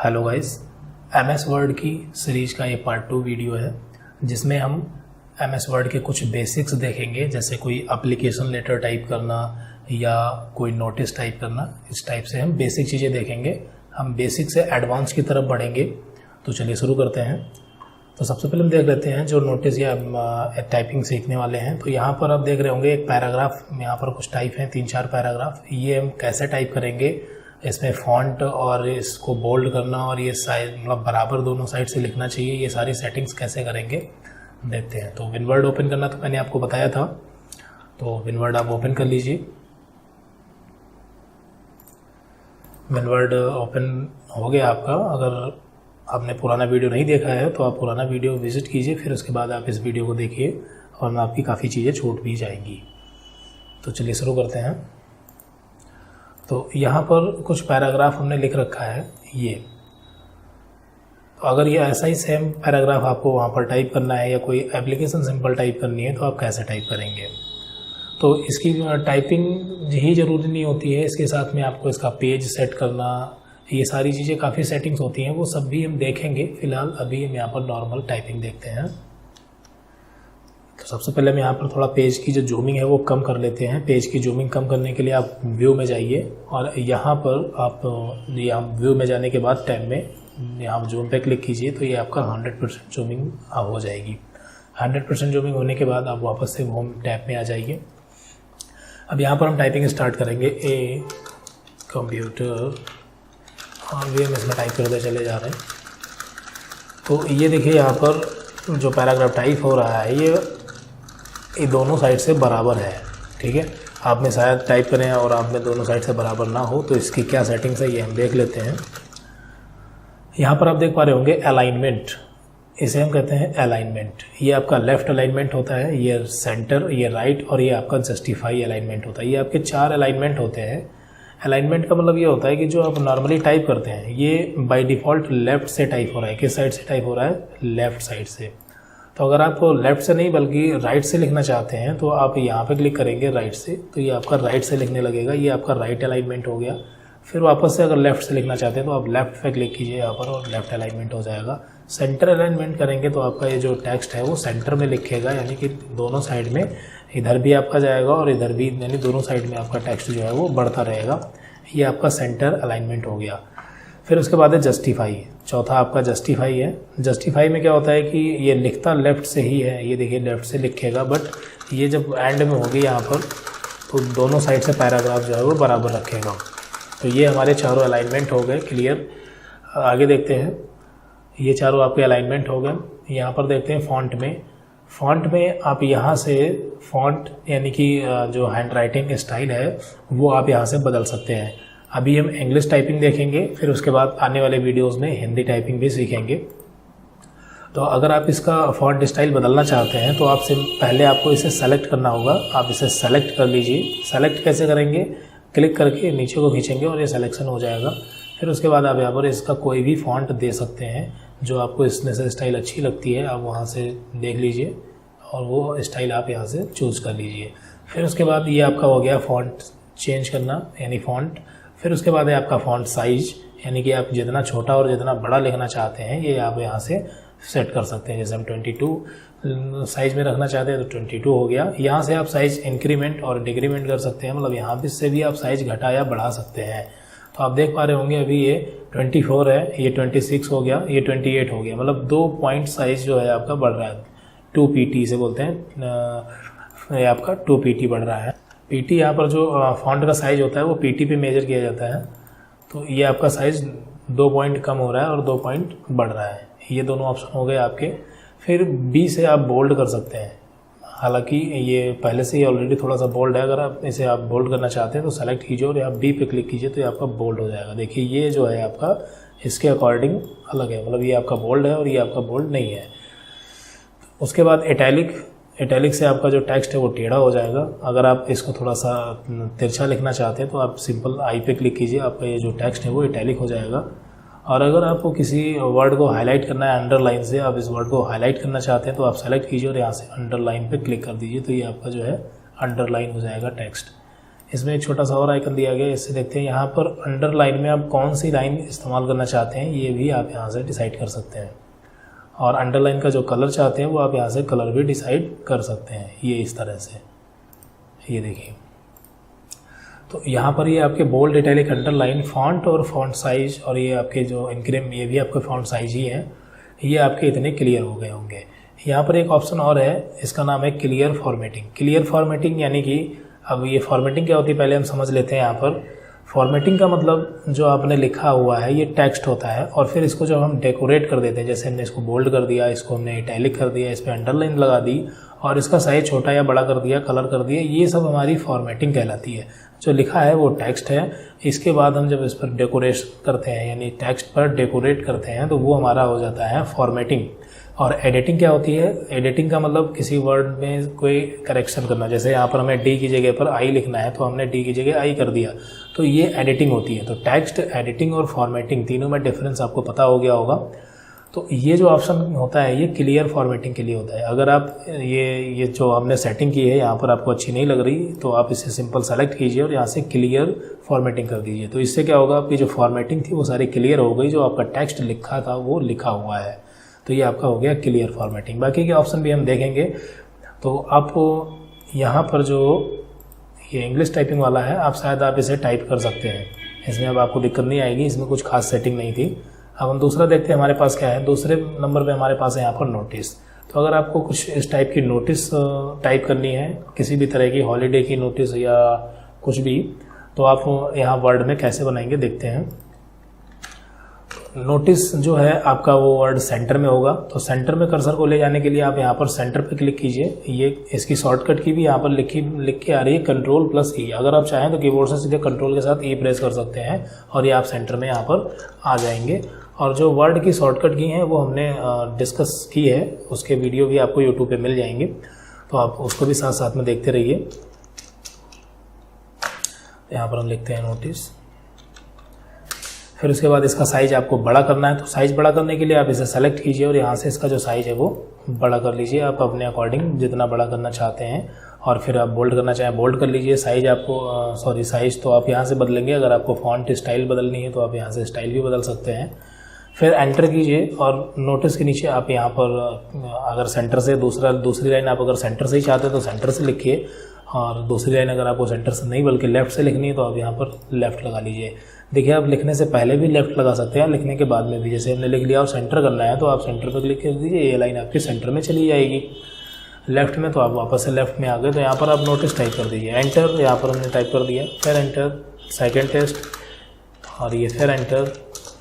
Hello guys, MS word की series का ये पार्ट 2 वीडियो है जिसमें हम एमएस वर्ड के कुछ बेसिक्स देखेंगे। जैसे कोई एप्लीकेशन लेटर टाइप करना या कोई नोटिस टाइप करना, इस टाइप से हम बेसिक चीज़ें देखेंगे। हम बेसिक से एडवांस की तरफ बढ़ेंगे। तो चलिए शुरू करते हैं। तो सबसे पहले हम देख लेते हैं जो नोटिस या टाइपिंग सीखने वाले हैं। तो यहाँ पर आप देख रहे होंगे एक पैराग्राफ, यहाँ पर कुछ टाइप हैं 3-4 पैराग्राफ। ये हम कैसे टाइप करेंगे, इसमें फॉन्ट और इसको बोल्ड करना और ये साइज मतलब बराबर दोनों साइड से लिखना चाहिए, ये सारी सेटिंग्स कैसे करेंगे देखते हैं। तो विनवर्ड ओपन करना तो मैंने आपको बताया था, तो विनवर्ड आप ओपन कर लीजिए। विनवर्ड ओपन हो गया आपका। अगर आपने पुराना वीडियो नहीं देखा है तो आप पुराना वीडियो विजिट कीजिए, फिर उसके बाद आप इस वीडियो को देखिए और आपकी काफ़ी चीज़ें छूट भी जाएंगी। तो चलिए शुरू करते हैं। तो यहाँ पर कुछ पैराग्राफ हमने लिख रखा है ये। तो अगर ये ऐसा ही सेम पैराग्राफ आपको वहाँ पर टाइप करना है या कोई एप्लीकेशन सिंपल टाइप करनी है तो आप कैसे टाइप करेंगे। तो इसकी टाइपिंग ही ज़रूरी नहीं होती है, इसके साथ में आपको इसका पेज सेट करना, ये सारी चीज़ें काफ़ी सेटिंग्स होती हैं, वो सब भी हम देखेंगे। फिलहाल अभी हम यहाँ पर नॉर्मल टाइपिंग देखते हैं। तो सबसे पहले हम यहाँ पर थोड़ा पेज की जो जूमिंग है वो कम कर लेते हैं। पेज की जूमिंग कम करने के लिए आप व्यू में जाइए और यहाँ पर आप यहाँ व्यू में जाने के बाद टैब में यहाँ जूम पे क्लिक कीजिए तो ये आपका 100% जूमिंग हो जाएगी। 100% जूमिंग होने के बाद आप वापस से होम टैब में आ जाइए। अब यहाँ पर हम टाइपिंग स्टार्ट करेंगे। ए कंप्यूटर और भी हम इसमें टाइप करते चले जा रहे हैं। तो ये देखिए यहाँ पर जो पैराग्राफ टाइप हो रहा है ये दोनों साइड से बराबर है, ठीक है। आप में शायद टाइप करें और आप में दोनों साइड से बराबर ना हो, तो इसकी क्या सेटिंग्स है ये हम देख लेते हैं। यहाँ पर आप देख पा रहे होंगे अलाइनमेंट, इसे हम कहते हैं अलाइनमेंट। ये आपका लेफ्ट अलाइनमेंट होता है, ये सेंटर, ये राइट और ये आपका जस्टिफाई अलाइनमेंट होता है। ये आपके 4 अलाइनमेंट होते हैं। अलाइनमेंट का मतलब ये होता है कि जो आप नॉर्मली टाइप करते हैं ये बाय डिफ़ॉल्ट लेफ़्ट से टाइप हो रहा है। किस साइड से टाइप हो रहा है? लेफ़्ट साइड से। तो अगर आप लेफ़्ट से नहीं बल्कि राइट से लिखना चाहते हैं तो आप यहाँ पे क्लिक करेंगे राइट से, तो ये आपका राइट से लिखने लगेगा। ये आपका राइट अलाइनमेंट हो गया। फिर वापस से अगर लेफ़्ट से लिखना चाहते हैं तो आप लेफ़्ट पे क्लिक कीजिए यहाँ पर और लेफ़्ट अलाइनमेंट हो जाएगा। सेंटर अलाइनमेंट करेंगे तो आपका ये जो टेक्स्ट है वो सेंटर में लिखेगा, यानी कि दोनों साइड में, इधर भी आपका जाएगा और इधर भी, यानी दोनों साइड में आपका टेक्स्ट जो है वो बढ़ता रहेगा। ये आपका सेंटर अलाइनमेंट हो गया। फिर उसके बाद है जस्टिफाई, चौथा आपका जस्टिफाई है। जस्टिफाई में क्या होता है कि ये लिखता लेफ़्ट से ही है, ये देखिए लेफ़्ट से लिखेगा, बट ये जब एंड में होगी यहाँ पर तो दोनों साइड से पैराग्राफ जो है वो बराबर रखेगा। तो ये हमारे चारों अलाइनमेंट हो गए क्लियर। आगे देखते हैं। ये चारों आपके अलाइनमेंट हो गए। यहाँ पर देखते हैं फ़ॉन्ट में। फ़ॉन्ट में आप यहाँ से फ़ॉन्ट यानी कि जो हैंड राइटिंग स्टाइल है वो आप यहाँ से बदल सकते हैं। अभी हम इंग्लिश टाइपिंग देखेंगे, फिर उसके बाद आने वाले वीडियोस में हिंदी टाइपिंग भी सीखेंगे। तो अगर आप इसका फ़ॉन्ट स्टाइल बदलना चाहते हैं तो आपसे पहले आपको इसे सेलेक्ट करना होगा। आप इसे सेलेक्ट कर लीजिए। सेलेक्ट कैसे करेंगे? क्लिक करके नीचे को खींचेंगे और ये सिलेक्शन हो जाएगा। फिर उसके बाद आप यहाँ पर इसका कोई भी फ़ॉन्ट दे सकते हैं जो आपको इसमें से स्टाइल अच्छी लगती है, आप वहाँ से देख लीजिए और वो स्टाइल आप यहाँ से चूज़ कर लीजिए। फिर उसके बाद ये आपका हो गया फ़ॉन्ट चेंज करना, यानी फ़ॉन्ट। फिर उसके बाद है आपका फ़ॉन्ट साइज, यानी कि आप जितना छोटा और जितना बड़ा लिखना चाहते हैं ये आप यहाँ से सेट कर सकते हैं। जैसे हम 22 साइज़ में रखना चाहते हैं तो 22 हो गया। यहाँ से आप साइज़ इंक्रीमेंट और डिक्रीमेंट कर सकते हैं, मतलब यहाँ से भी आप साइज़ घटा या बढ़ा सकते हैं। तो आप देख पा रहे होंगे अभी ये 24 है, ये 26 हो गया, ये 28 हो गया, मतलब 2 पॉइंट साइज़ जो है आपका बढ़ रहा है। 2 PT से बोलते हैं, ये आपका 2 PT बढ़ रहा है। PT यहाँ पर जो फॉन्ट का साइज़ होता है वो PT पे मेजर किया जाता है। तो ये आपका साइज़ 2 पॉइंट कम हो रहा है और 2 पॉइंट बढ़ रहा है। ये दोनों ऑप्शन हो गए आपके। फिर B से आप बोल्ड कर सकते हैं, हालांकि ये पहले से ही ऑलरेडी थोड़ा सा बोल्ड है। अगर आप इसे आप बोल्ड करना चाहते हैं तो सेलेक्ट कीजिए और आप B पे क्लिक कीजिए तो ये आपका बोल्ड हो जाएगा। देखिए ये जो है आपका इसके अकॉर्डिंग अलग है, मतलब ये आपका बोल्ड है और ये आपका बोल्ड नहीं है। उसके बाद इटैलिक से आपका जो टेक्स्ट है वो टेढ़ा हो जाएगा। अगर आप इसको थोड़ा सा तिरछा लिखना चाहते हैं तो आप सिंपल आई पे क्लिक कीजिए, आपका ये जो टेक्स्ट है वो इटैलिक हो जाएगा। और अगर आपको किसी वर्ड को हाईलाइट करना है अंडरलाइन से, आप इस वर्ड को हाईलाइट करना चाहते हैं तो आप सेलेक्ट कीजिए और यहाँ से अंडरलाइन पे क्लिक कर दीजिए, तो ये आपका जो है अंडरलाइन हो जाएगा टेक्स्ट। इसमें एक छोटा सा और आइकन दिया गया है, इससे देखते हैं यहाँ पर अंडरलाइन में आप कौन सी लाइन इस्तेमाल करना चाहते हैं, ये भी आप यहाँ से डिसाइड कर सकते हैं। और अंडरलाइन का जो कलर चाहते हैं वो आप यहाँ से कलर भी डिसाइड कर सकते हैं, ये इस तरह से, ये देखिए। तो यहाँ पर ये आपके बोल्ड, इटैलिक, अंडरलाइन, फॉन्ट और फॉन्ट साइज, और ये आपके जो इनक्रीम, ये भी आपके फॉन्ट साइज ही है, ये आपके इतने क्लियर हो गए होंगे। यहाँ पर एक ऑप्शन और है, इसका नाम है क्लियर फॉर्मेटिंग। क्लियर फॉर्मेटिंग यानी कि अब ये फॉर्मेटिंग क्या होती है पहले हम समझ लेते हैं। यहाँ पर फॉर्मेटिंग का मतलब जो आपने लिखा हुआ है ये टेक्स्ट होता है, और फिर इसको जब हम डेकोरेट कर देते हैं, जैसे हमने इसको बोल्ड कर दिया, इसको हमने इटैलिक कर दिया, इस पर अंडरलाइन लगा दी और इसका साइज छोटा या बड़ा कर दिया, कलर कर दिया, ये सब हमारी फॉर्मेटिंग कहलाती है। जो लिखा है वो टेक्स्ट है, इसके बाद हम जब इस पर डेकोरेशन करते हैं यानी टेक्स्ट पर डेकोरेट करते हैं तो वो हमारा हो जाता है फॉर्मेटिंग। और एडिटिंग क्या होती है? एडिटिंग का मतलब किसी वर्ड में कोई करेक्शन करना, जैसे यहाँ पर हमें डी की जगह पर आई लिखना है तो हमने डी की जगह आई कर दिया, तो ये एडिटिंग होती है। तो टेक्स्ट, एडिटिंग और फॉर्मेटिंग तीनों में डिफरेंस आपको पता हो गया होगा। तो ये जो ऑप्शन होता है ये क्लियर फॉर्मेटिंग के लिए होता है। अगर आप ये जो हमने सेटिंग की है यहाँ पर आपको अच्छी नहीं लग रही तो आप इसे सिंपल सेलेक्ट कीजिए और यहाँ से क्लियर फॉर्मेटिंग कर दीजिए। तो इससे क्या होगा, आपकी जो फॉर्मेटिंग थी वो सारी क्लियर हो गई, जो आपका टेक्स्ट लिखा था वो लिखा हुआ है। तो ये आपका हो गया क्लियर फॉर्मेटिंग। बाकी के ऑप्शन भी हम देखेंगे। तो आप यहाँ पर जो ये इंग्लिश टाइपिंग वाला है, आप शायद आप इसे टाइप कर सकते हैं, इसमें अब आपको दिक्कत नहीं आएगी, इसमें कुछ खास सेटिंग नहीं थी। अब हम दूसरा देखते हैं हमारे पास क्या है। दूसरे नंबर पे हमारे पास है यहाँ पर नोटिस। तो अगर आपको कुछ इस टाइप की नोटिस टाइप करनी है, किसी भी तरह की हॉलीडे की नोटिस या कुछ भी, तो आप यहाँ वर्ड में कैसे बनाएंगे देखते हैं। नोटिस जो है आपका वो वर्ड सेंटर में होगा, तो सेंटर में कर्सर को ले जाने के लिए आप यहाँ पर सेंटर पे क्लिक कीजिए। ये इसकी शॉर्टकट की भी यहाँ पर लिख के आ रही है Ctrl+E। अगर आप चाहें तो कीबोर्ड से सीधे कंट्रोल के साथ E प्रेस कर सकते हैं और ये आप सेंटर में यहाँ पर आ जाएंगे। और जो वर्ड की शॉर्टकट की हैं वो हमने डिस्कस की है, उसके वीडियो भी आपको यूट्यूब पे मिल जाएंगे, तो आप उसको भी साथ साथ में देखते रहिए। यहाँ पर हम लिखते हैं नोटिस। फिर उसके बाद इसका साइज आपको बड़ा करना है, तो साइज बड़ा करने के लिए आप इसे सेलेक्ट कीजिए और यहाँ से इसका जो साइज है वो बड़ा कर लीजिए आप अपने अकॉर्डिंग जितना बड़ा करना चाहते हैं। और फिर आप बोल्ड करना चाहें बोल्ड कर लीजिए। साइज आपको साइज तो आप यहाँ से बदलेंगे। अगर आपको फॉन्ट स्टाइल बदलनी है तो आप यहाँ से स्टाइल भी बदल सकते हैं। फिर एंटर कीजिए और नोटिस के नीचे आप यहाँ पर अगर सेंटर से दूसरी लाइन आप अगर सेंटर से ही चाहते हैं तो सेंटर से लिखिए, और दूसरी लाइन अगर आपको सेंटर से नहीं बल्कि लेफ्ट से लिखनी है तो आप यहाँ पर लेफ्ट लगा लीजिए। देखिए आप लिखने से पहले भी लेफ्ट लगा सकते हैं, लिखने के बाद में भी। जैसे हमने लिख लिया और सेंटर करना है तो आप सेंटर पर क्लिक कर दीजिए, ये लाइन आपके सेंटर में चली जाएगी। लेफ्ट में तो आप वापस से लेफ्ट में आ गए, तो यहाँ पर आप नोटिस टाइप कर दीजिए, एंटर। यहाँ पर हमने टाइप कर दिया, फिर एंटर, सेकेंड टेस्ट, और ये फिर एंटर,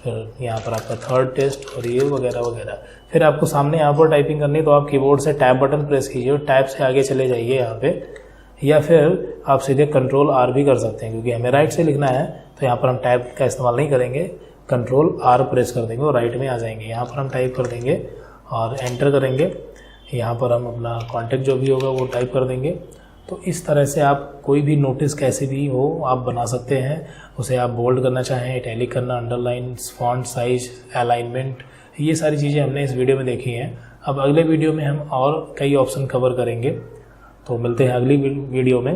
फिर यहाँ पर आपका थर्ड टेस्ट, और ये वगैरह वगैरह। फिर आपको सामने यहाँ पर टाइपिंग करनी है तो आप कीबोर्ड से टैब बटन प्रेस कीजिए और टैब से आगे चले जाइए यहाँ पे, या फिर आप सीधे Ctrl+R भी कर सकते हैं, क्योंकि हमें राइट से लिखना है तो यहाँ पर हम टैब का इस्तेमाल नहीं करेंगे, Ctrl+R प्रेस कर देंगे और राइट में आ जाएंगे। यहाँ पर हम टाइप कर देंगे और एंटर करेंगे। यहाँ पर हम अपना कॉन्टेक्ट जो भी होगा वो टाइप कर देंगे। तो इस तरह से आप कोई भी नोटिस कैसे भी हो आप बना सकते हैं। उसे आप बोल्ड करना चाहें, इटैलिक करना, अंडरलाइन, फॉन्ट साइज, अलाइनमेंट, ये सारी चीज़ें हमने इस वीडियो में देखी हैं। अब अगले वीडियो में हम और कई ऑप्शन कवर करेंगे, तो मिलते हैं अगली वीडियो में।